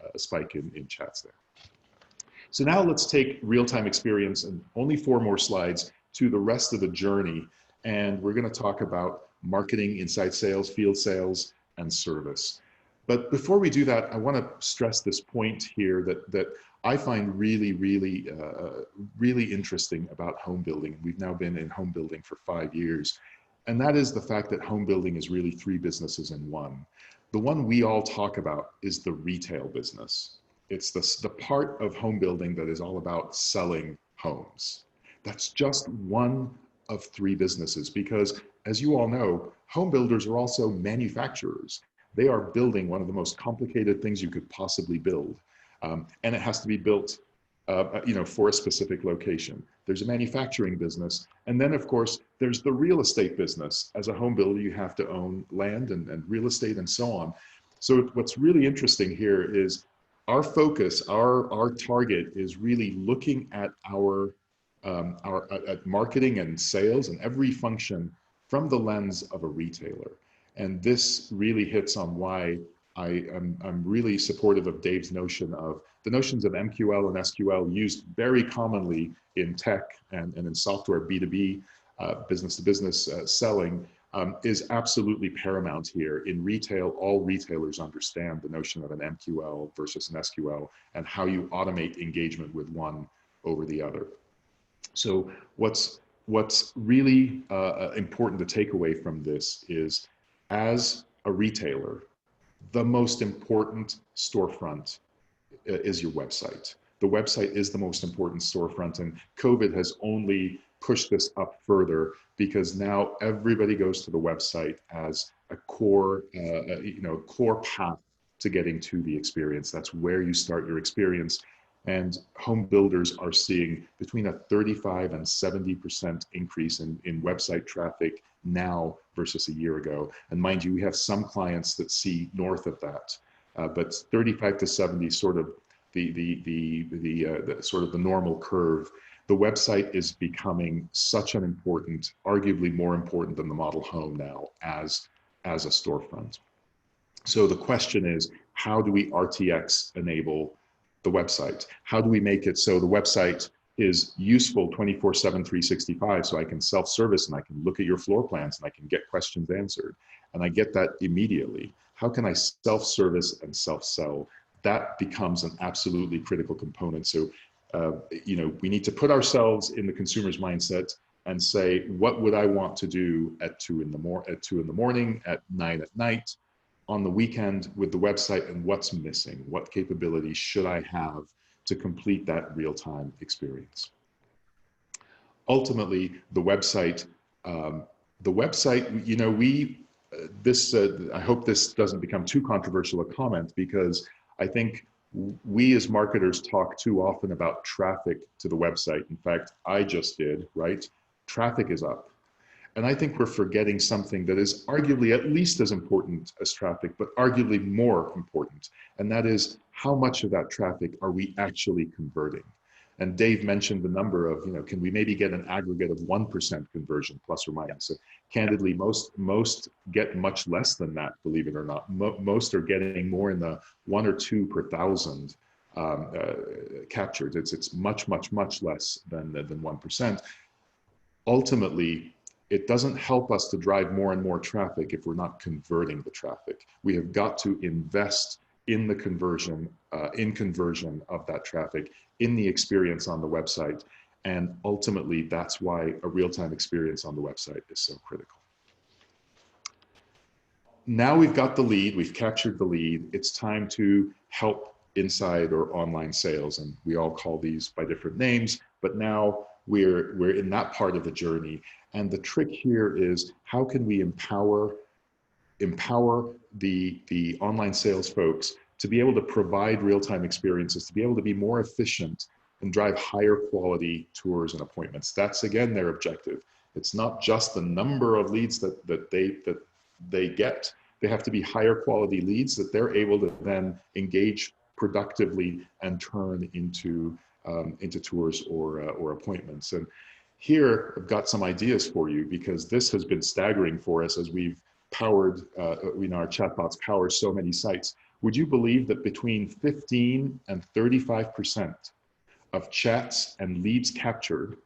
in chats there. So now let's take real-time experience and only 4 more slides to the rest of the journey. And we're going to talk about marketing, inside sales, field sales, and service. But before we do that, I want to stress this point here that I find really, really interesting about home building. We've now been in home building for 5 years. And that is the fact that home building is really three businesses in one. The one we all talk about is the retail business. It's the part of home building that is all about selling homes. That's just one of three businesses, because as you all know, home builders are also manufacturers. They are building one of the most complicated things you could possibly build. And it has to be built for a specific location. There's a manufacturing business. And then of course, there's the real estate business. As a home builder, you have to own land and real estate and so on. So what's really interesting here is our focus, our target is really looking at at marketing and sales and every function from the lens of a retailer. And this really hits on why I'm really supportive of Dave's notions of MQL and SQL used very commonly in tech and in software B2B, business to business selling, is absolutely paramount here. In retail, all retailers understand the notion of an MQL versus an SQL and how you automate engagement with one over the other. So what's really important to take away from this is, as a retailer, the most important storefront is your website. The website is the most important storefront, and COVID has only pushed this up further because now everybody goes to the website as a core, core path to getting to the experience. That's where you start your experience. And home builders are seeing between a 35 and 70% increase in website traffic now versus a year ago. And mind you, we have some clients that see north of that, but 35 to 70 sort of the sort of the normal curve. The website is becoming such an important, arguably more important than the model home now as a storefront. So the question is, how do we RTX enable the website? How do we make it so the website is useful 24/7, 365, so I can self-service and I can look at your floor plans and I can get questions answered, and I get that immediately? How can I self-service and self-sell? That becomes an absolutely critical component. So, we need to put ourselves in the consumer's mindset and say, what would I want to do at 2 in the morning, at 9 at night, on the weekend with the website, and what's missing? What capabilities should I have to complete that real-time experience? Ultimately, the website, I hope this doesn't become too controversial a comment, because I think we as marketers talk too often about traffic to the website. In fact, I just did, right? Traffic is up. And I think we're forgetting something that is arguably at least as important as traffic, but arguably more important. And that is, how much of that traffic are we actually converting? And Dave mentioned the number of, can we maybe get an aggregate of 1% conversion, plus or minus? So candidly, most get much less than that, believe it or not. Most are getting more in the 1 or 2 per thousand captured. It's much, much, much less than 1%. Ultimately, it doesn't help us to drive more and more traffic if we're not converting the traffic. We have got to invest in the conversion of that traffic, in the experience on the website. And ultimately, that's why a real-time experience on the website is so critical. Now we've got the lead, we've captured the lead. It's time to help inside or online sales. And we all call these by different names, but now we're in that part of the journey. And the trick here is, how can we empower the online sales folks to be able to provide real-time experiences, to be able to be more efficient and drive higher quality tours and appointments. That's, again, their objective. It's not just the number of leads that they get. They have to be higher quality leads that they're able to then engage productively and turn into tours or appointments. And here I've got some ideas for you, because this has been staggering for us as we've powered, our chatbots power so many sites. Would you believe that between 15 and 35% of chats and leads captured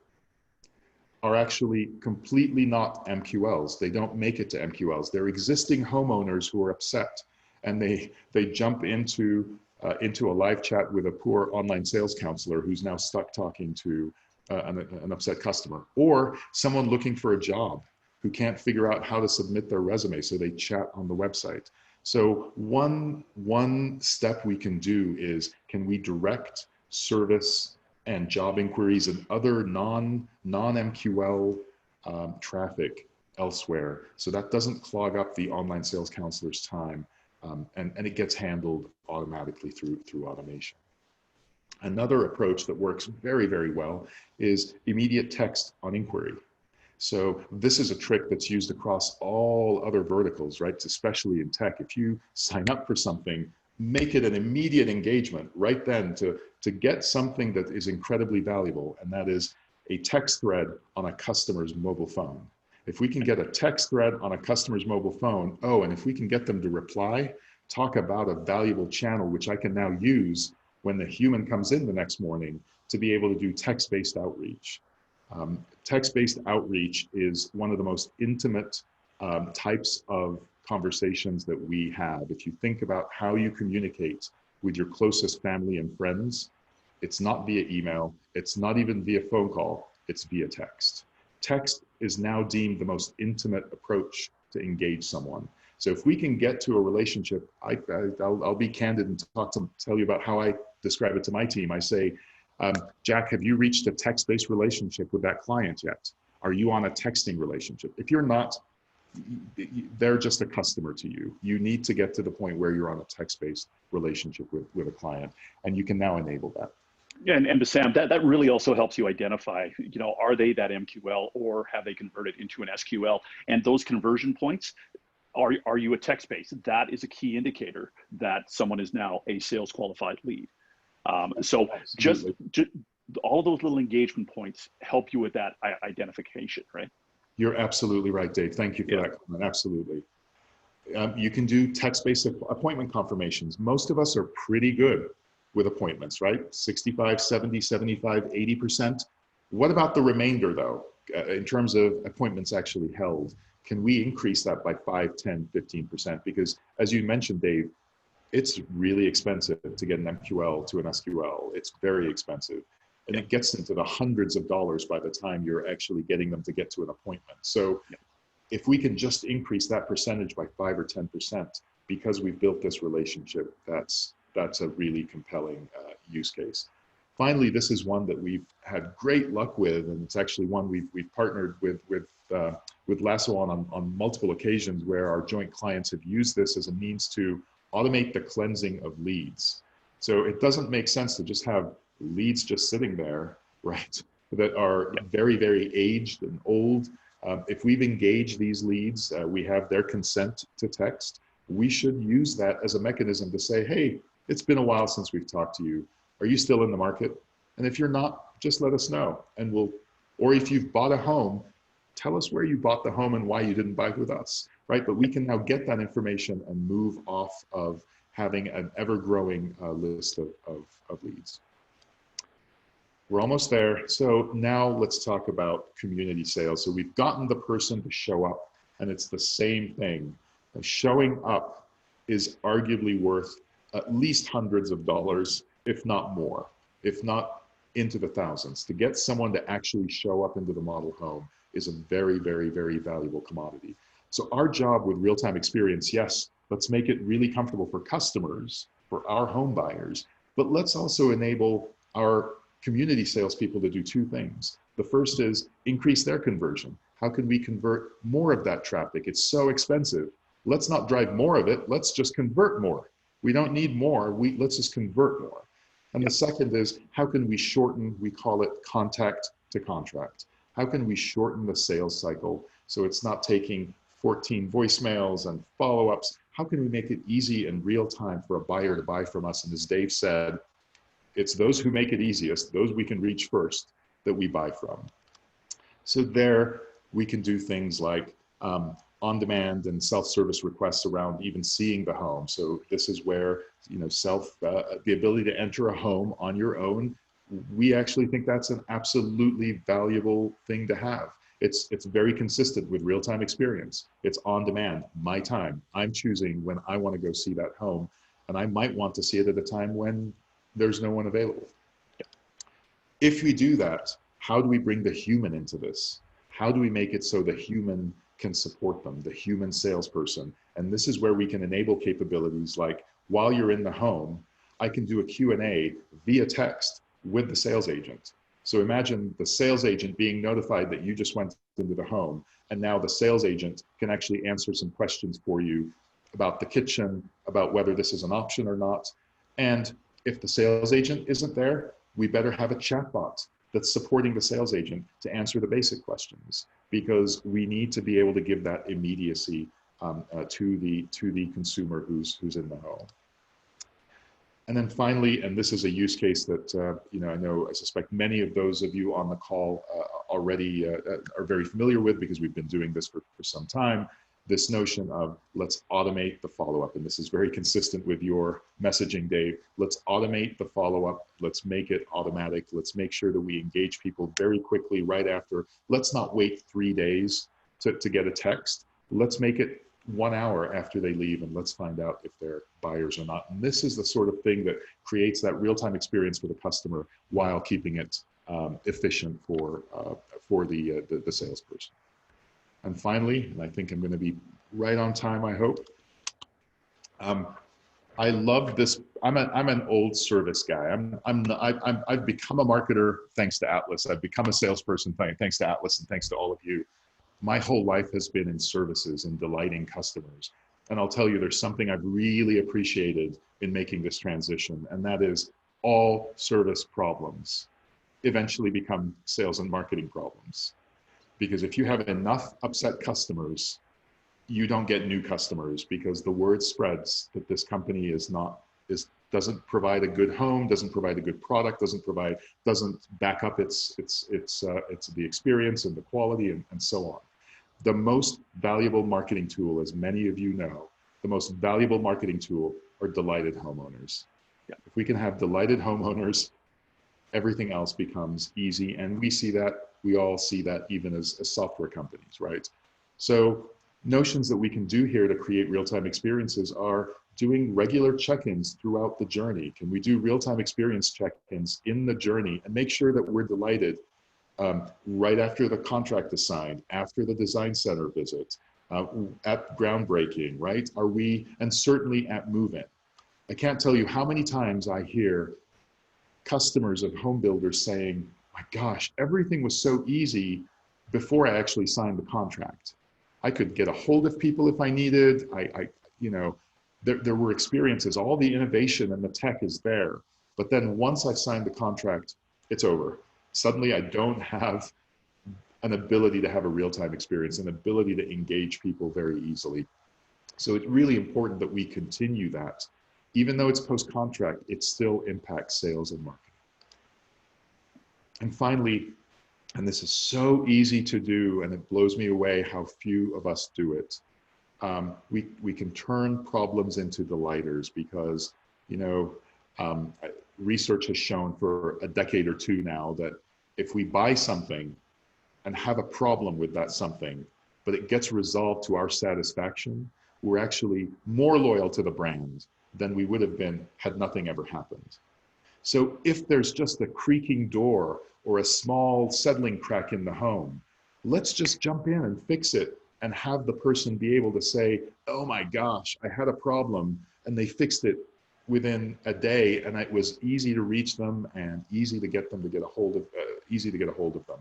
are actually completely not MQLs? They don't make it to MQLs. They're existing homeowners who are upset, and they jump into a live chat with a poor online sales counselor who's now stuck talking to an upset customer, or someone looking for a job. who can't figure out how to submit their resume, so they chat on the website. So one step we can do is, can we direct service and job inquiries and other non-MQL traffic elsewhere, so that doesn't clog up the online sales counselor's time, and it gets handled automatically through automation. Another approach that works very, very well is immediate text on inquiry. So this is a trick that's used across all other verticals, right? Especially in tech. If you sign up for something, make it an immediate engagement right then to get something that is incredibly valuable, and that is a text thread on a customer's mobile phone. If we can get a text thread on a customer's mobile phone, oh, and if we can get them to reply, talk about a valuable channel, which I can now use when the human comes in the next morning to be able to do text-based outreach. Text-based outreach is one of the most intimate types of conversations that we have. If you think about how you communicate with your closest family and friends, it's not via email, it's not even via phone call, it's via text. Text is now deemed the most intimate approach to engage someone. So if we can get to a relationship, I'll be candid and tell you about how I describe it to my team. I say, Jack, have you reached a text-based relationship with that client yet? Are you on a texting relationship? If you're not, they're just a customer to you. You need to get to the point where you're on a text-based relationship with a client, and you can now enable that. Yeah, and Sam, that really also helps you identify, are they that MQL or have they converted into an SQL? And those conversion points, are you a text-based? That is a key indicator that someone is now a sales qualified lead. So just all those little engagement points help you with that identification, right? You're absolutely right, Dave. Thank you for that comment. Absolutely. You can do text-based appointment confirmations. Most of us are pretty good with appointments, right? 65, 70, 75, 80%. What about the remainder though? In terms of appointments actually held, can we increase that by 5, 10, 15%? Because as you mentioned, Dave, it's really expensive to get an MQL to an SQL. It's very expensive. And it gets into the hundreds of dollars by the time you're actually getting them to get to an appointment. So if we can just increase that percentage by 5 or 10%, because we've built this relationship, that's a really compelling use case. Finally, this is one that we've had great luck with, and it's actually one we've partnered with Lasso on multiple occasions, where our joint clients have used this as a means to automate the cleansing of leads. So it doesn't make sense to just have leads just sitting there, right, that are very, very aged and old. If we've engaged these leads, we have their consent to text, we should use that as a mechanism to say, hey, it's been a while since we've talked to you. Are you still in the market? And if you're not, just let us know. And or if you've bought a home, tell us where you bought the home and why you didn't buy with us, right? But we can now get that information and move off of having an ever-growing list of leads. We're almost there. So now let's talk about community sales. So we've gotten the person to show up, and it's the same thing. Showing up is arguably worth at least hundreds of dollars, if not more, if not into the thousands. To get someone to actually show up into the model home is a very, very, very valuable commodity. So our job with real-time experience, yes, let's make it really comfortable for customers, for our home buyers, but let's also enable our community salespeople to do two things. The first is increase their conversion. How can we convert more of that traffic? It's so expensive. Let's not drive more of it. Let's just convert more. We don't need more. Let's just convert more. And the second is, how can we shorten, we call it contact to contract. How can we shorten the sales cycle so it's not taking 14 voicemails and follow-ups? How can we make it easy and real time for a buyer to buy from us? And as Dave said, it's those who make it easiest, those we can reach first, that we buy from. So there we can do things like on-demand and self-service requests around even seeing the home. So this is where, the ability to enter a home on your own, we actually think that's an absolutely valuable thing to have. It's very consistent with real-time experience. It's on demand, my time. I'm choosing when I want to go see that home, and I might want to see it at a time when there's no one available. If we do that, how do we bring the human into this? How do we make it so the human can support them, the human salesperson. And this is where we can enable capabilities like, while you're in the home, I can do a Q&A via text with the sales agent. So imagine the sales agent being notified that you just went into the home, and now the sales agent can actually answer some questions for you about the kitchen, about whether this is an option or not. And if the sales agent isn't there, we better have a chatbot that's supporting the sales agent to answer the basic questions, because we need to be able to give that immediacy to the consumer who's in the home. And then finally, and this is a use case that I suspect many of those of you on the call already are very familiar with, because we've been doing this for some time. This notion of, let's automate the follow-up. And this is very consistent with your messaging, Dave. Let's automate the follow-up. Let's make it automatic. Let's make sure that we engage people very quickly right after. Let's not wait 3 days to get a text. Let's make it 1 hour after they leave, and let's find out if they're buyers or not. And this is the sort of thing that creates that real-time experience for the customer while keeping it efficient for the salesperson. And finally, and I think I'm going to be right on time, I hope. I love this. I'm an old service guy. I've become a marketer thanks to Atlas. I've become a salesperson thanks to Atlas, and thanks to all of you. My whole life has been in services and delighting customers. And I'll tell you, there's something I've really appreciated in making this transition, and that is all service problems eventually become sales and marketing problems. Because if you have enough upset customers, you don't get new customers, because the word spreads that this company doesn't provide a good home, doesn't provide a good product, doesn't back up the experience and the quality and so on. The most valuable marketing tool, as many of you know, the most valuable marketing tool are delighted homeowners. Yeah. If we can have delighted homeowners, everything else becomes easy. And we all see that even as software companies, right? So notions that we can do here to create real-time experiences are doing regular check-ins throughout the journey. Can we do real-time experience check-ins in the journey and make sure that we're delighted right after the contract is signed, after the design center visit, at groundbreaking, right? And certainly at move-in. I can't tell you how many times I hear customers of home builders saying, my gosh, everything was so easy before I actually signed the contract. I could get a hold of people if I needed. There were experiences, all the innovation and the tech is there. But then once I've signed the contract, it's over. Suddenly I don't have an ability to have a real-time experience, an ability to engage people very easily. So it's really important that we continue that. Even though it's post-contract, it still impacts sales and marketing. And finally, and this is so easy to do, and it blows me away how few of us do it. We can turn problems into delighters, because research has shown for a decade or two now that if we buy something and have a problem with that something, but it gets resolved to our satisfaction, we're actually more loyal to the brand than we would have been had nothing ever happened. So if there's just a creaking door or a small settling crack in the home, let's just jump in and fix it and have the person be able to say, oh my gosh, I had a problem, and they fixed it within a day, and it was easy to reach them and easy to get a hold of them.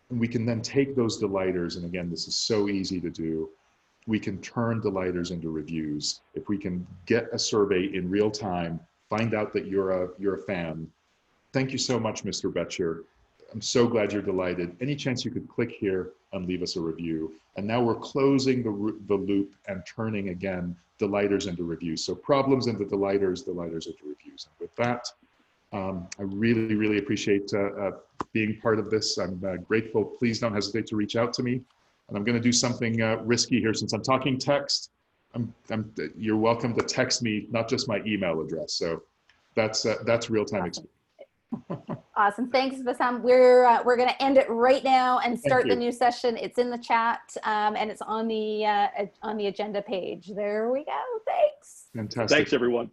And we can then take those delighters, and again, this is so easy to do. We can turn delighters into reviews. If we can get a survey in real time, find out that you're a fan. Thank you so much, Mr. Betcher. I'm so glad you're delighted. Any chance you could click here and leave us a review? And now we're closing the loop and turning again delighters into reviews. So problems into delighters, delighters into reviews. And with that, I really, really appreciate being part of this. I'm grateful. Please don't hesitate to reach out to me. And I'm going to do something risky here since I'm talking text. You're welcome to text me, not just my email address. So that's real-time experience. Awesome. Thanks, Bassam. We're going to end it right now and start the new session. It's in the chat and it's on the agenda page. There we go. Thanks. Fantastic. Thanks, everyone.